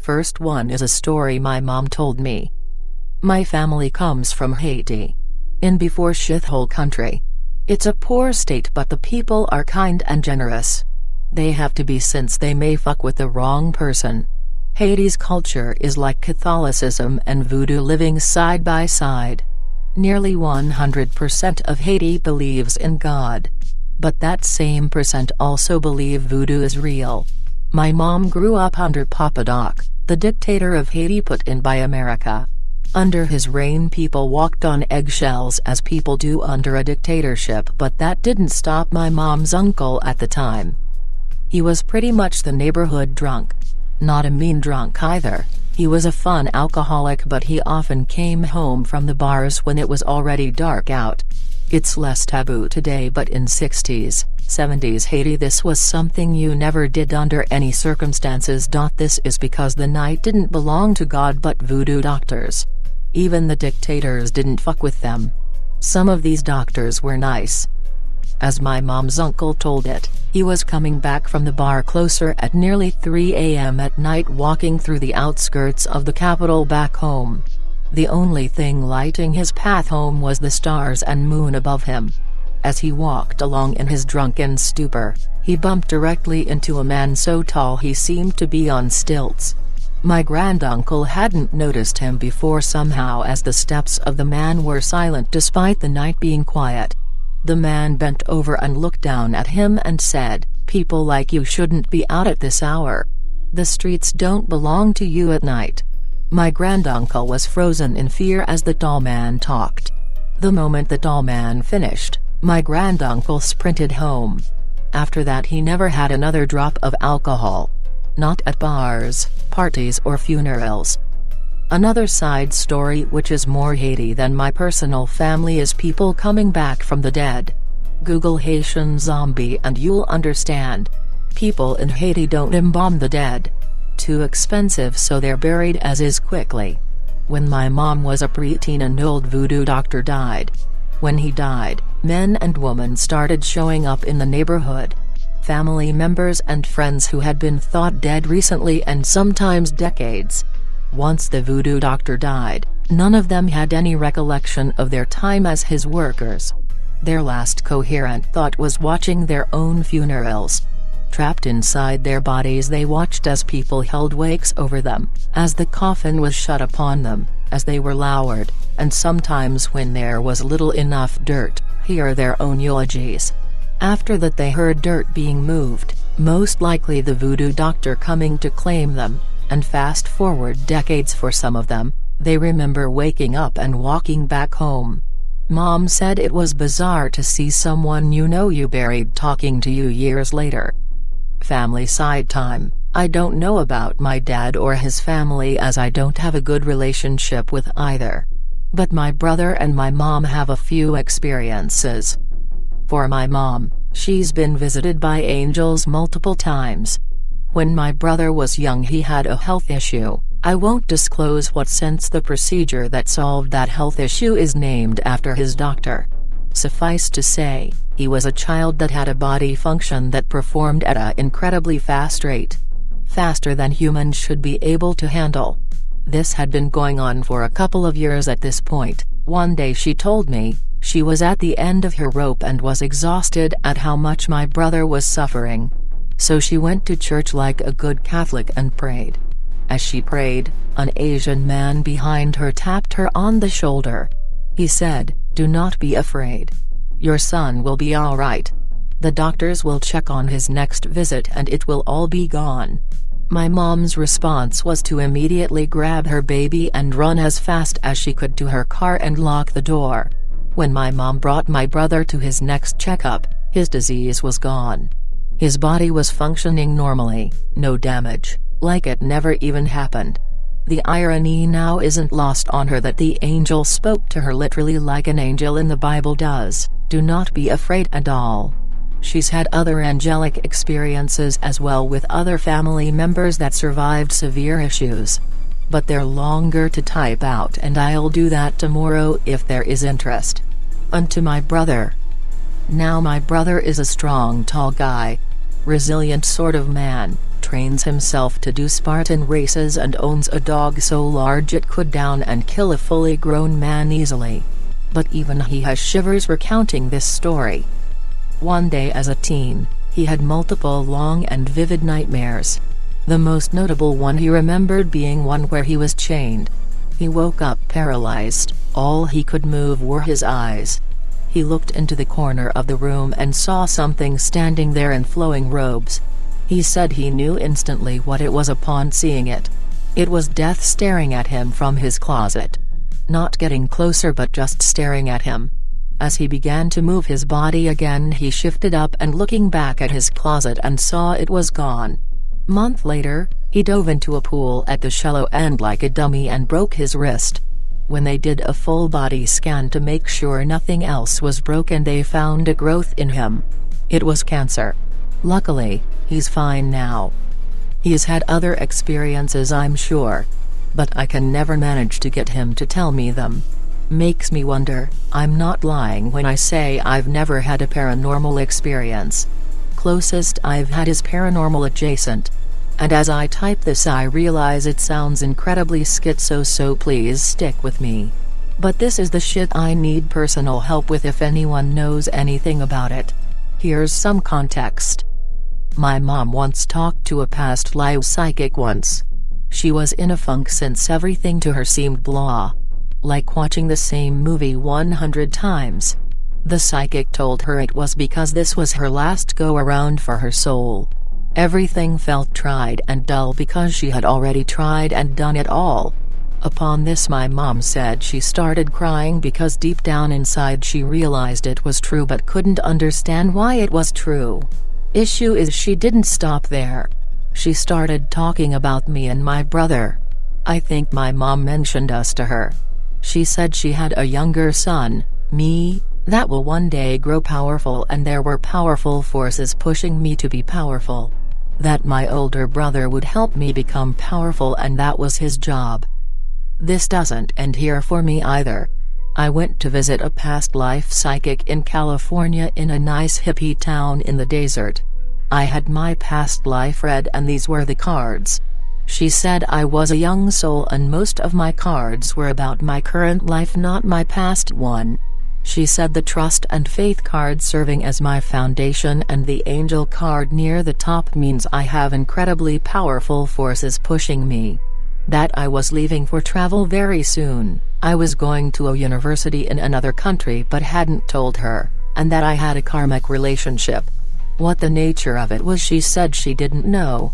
First one is a story my mom told me. My family comes from Haiti. In before shithole country. It's a poor state but the people are kind and generous. They have to be since they may fuck with the wrong person. Haiti's culture is like Catholicism and voodoo living side by side. Nearly 100% of Haiti believes in God. But that same percent also believe voodoo is real. My mom grew up under Pontiac, the dictator of Haiti put in by America. Under his reign people walked on eggshells as people do under a dictatorship, but that didn't stop my mom's uncle at the time. He was pretty much the neighborhood drunk. Not a mean drunk either, he was a fun alcoholic, but he often came home from the bars when it was already dark out. It's less taboo today, but in 60s, 70s Haiti this was something you never did under any circumstances. This is because the night didn't belong to God but voodoo doctors. Even the dictators didn't fuck with them. Some of these doctors were nice. As my mom's uncle told it, he was coming back from the bar closer at nearly 3 a.m. at night, walking through the outskirts of the capital back home. The only thing lighting his path home was the stars and moon above him. As he walked along in his drunken stupor, he bumped directly into a man so tall he seemed to be on stilts. My granduncle hadn't noticed him before somehow, as the steps of the man were silent despite the night being quiet. The man bent over and looked down at him and said, "People like you shouldn't be out at this hour. The streets don't belong to you at night." My granduncle was frozen in fear as the tall man talked. The moment the tall man finished, my granduncle sprinted home. After that he never had another drop of alcohol. Not at bars, parties or funerals. Another side story which is more Haiti than my personal family is people coming back from the dead. Google Haitian zombie and you'll understand. People in Haiti don't embalm the dead. Too expensive, so they're buried as is quickly. When my mom was a preteen, an old voodoo doctor died. When he died, men and women started showing up in the neighborhood. Family members and friends who had been thought dead recently and sometimes decades. Once the voodoo doctor died, none of them had any recollection of their time as his workers. Their last coherent thought was watching their own funerals. Trapped inside their bodies, they watched as people held wakes over them, as the coffin was shut upon them, as they were lowered, and sometimes when there was little enough dirt, hear their own eulogies. After that they heard dirt being moved, most likely the voodoo doctor coming to claim them, and fast forward decades for some of them, they remember waking up and walking back home. Mom said it was bizarre to see someone you buried talking to you years later. Family side time. I don't know about my dad or his family as I don't have a good relationship with either. But my brother and my mom have a few experiences. For my mom, she's been visited by angels multiple times. When my brother was young he had a health issue. I won't disclose what since the procedure that solved that health issue is named after his doctor. Suffice to say, he was a child that had a body function that performed at an incredibly fast rate. Faster than humans should be able to handle. This had been going on for a couple of years at this point. One day she told me, she was at the end of her rope and was exhausted at how much my brother was suffering. So she went to church like a good Catholic and prayed. As she prayed, an Asian man behind her tapped her on the shoulder. He said, "Do not be afraid. Your son will be all right. The doctors will check on his next visit and it will all be gone." My mom's response was to immediately grab her baby and run as fast as she could to her car and lock the door. When my mom brought my brother to his next checkup, his disease was gone. His body was functioning normally, no damage, like it never even happened. The irony now isn't lost on her that the angel spoke to her literally like an angel in the Bible does, "Do not be afraid at all." She's had other angelic experiences as well with other family members that survived severe issues. But they're longer to type out and I'll do that tomorrow if there is interest. On to my brother. Now my brother is a strong tall guy. Resilient sort of man, trains himself to do Spartan races and owns a dog so large it could down and kill a fully grown man easily. But even he has shivers recounting this story. One day as a teen, he had multiple long and vivid nightmares. The most notable one he remembered being one where he was chained. He woke up paralyzed, all he could move were his eyes. He looked into the corner of the room and saw something standing there in flowing robes. He said he knew instantly what it was upon seeing it. It was death staring at him from his closet. Not getting closer but just staring at him. As he began to move his body again, he shifted up and looking back at his closet and saw it was gone. Month later, he dove into a pool at the shallow end like a dummy and broke his wrist. When they did a full body scan to make sure nothing else was broken, they found a growth in him. It was cancer. Luckily, he's fine now. He's had other experiences, I'm sure. But I can never manage to get him to tell me them. Makes me wonder, I'm not lying when I say I've never had a paranormal experience. Closest I've had is paranormal adjacent. And as I type this I realize it sounds incredibly schizo, so please stick with me. But this is the shit I need personal help with if anyone knows anything about it. Here's some context. My mom once talked to a past life psychic once. She was in a funk since everything to her seemed blah. Like watching the same movie 100 times. The psychic told her it was because this was her last go-around for her soul. Everything felt tried and dull because she had already tried and done it all. Upon this, my mom said she started crying because deep down inside she realized it was true but couldn't understand why it was true. Issue is she didn't stop there. She started talking about me and my brother. I think my mom mentioned us to her. She said she had a younger son, me, that will one day grow powerful, and there were powerful forces pushing me to be powerful. That my older brother would help me become powerful and that was his job. This doesn't end here for me either. I went to visit a past life psychic in California in a nice hippie town in the desert. I had my past life read and these were the cards. She said I was a young soul and most of my cards were about my current life, not my past one. She said the trust and faith card serving as my foundation and the angel card near the top means I have incredibly powerful forces pushing me. That I was leaving for travel very soon. I was going to a university in another country but hadn't told her, and that I had a karmic relationship. What the nature of it was she said she didn't know.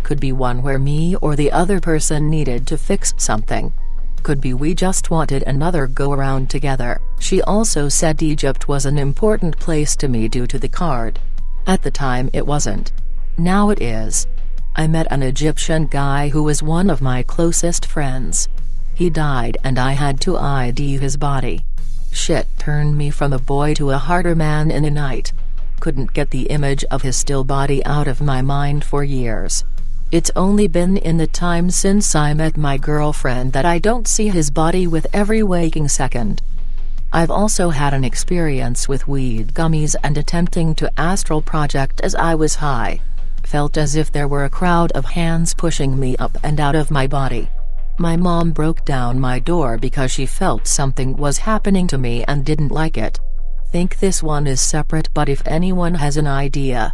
Could be one where me or the other person needed to fix something. Could be we just wanted another go-around together. She also said Egypt was an important place to me due to the card. At the time it wasn't. Now it is. I met an Egyptian guy who was one of my closest friends. He died and I had to ID his body. Shit turned me from a boy to a harder man in a night. Couldn't get the image of his still body out of my mind for years. It's only been in the time since I met my girlfriend that I don't see his body with every waking second. I've also had an experience with weed gummies and attempting to astral project as I was high. Felt as if there were a crowd of hands pushing me up and out of my body. My mom broke down my door because she felt something was happening to me and didn't like it. Think this one is separate, but if anyone has an idea.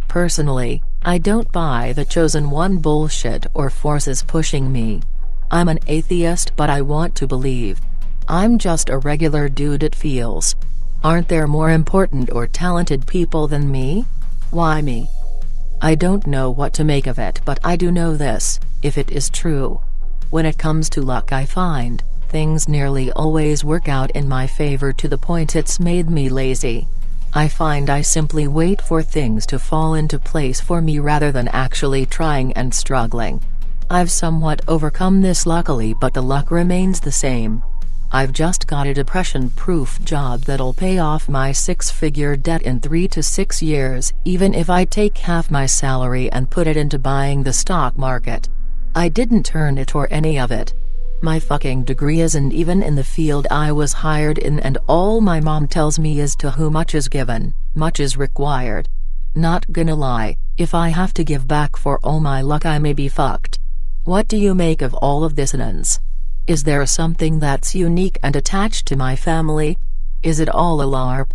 Personally, I don't buy the chosen one bullshit or forces pushing me. I'm an atheist but I want to believe. I'm just a regular dude, it feels. Aren't there more important or talented people than me? Why me? I don't know what to make of it, but I do know this, if it is true. When it comes to luck, I find things nearly always work out in my favor to the point it's made me lazy. I find I simply wait for things to fall into place for me rather than actually trying and struggling. I've somewhat overcome this luckily, but the luck remains the same. I've just got a depression-proof job that'll pay off my 6-figure debt in 3 to 6 years, even if I take half my salary and put it into buying the stock market. I didn't earn it or any of it. My fucking degree isn't even in the field I was hired in, and all my mom tells me is to whom much is given, much is required. Not gonna lie, If I have to give back for all my luck, I may be fucked. What do you make of all of this nonsense? Is there something that's unique and attached to my family? Is it all a LARP?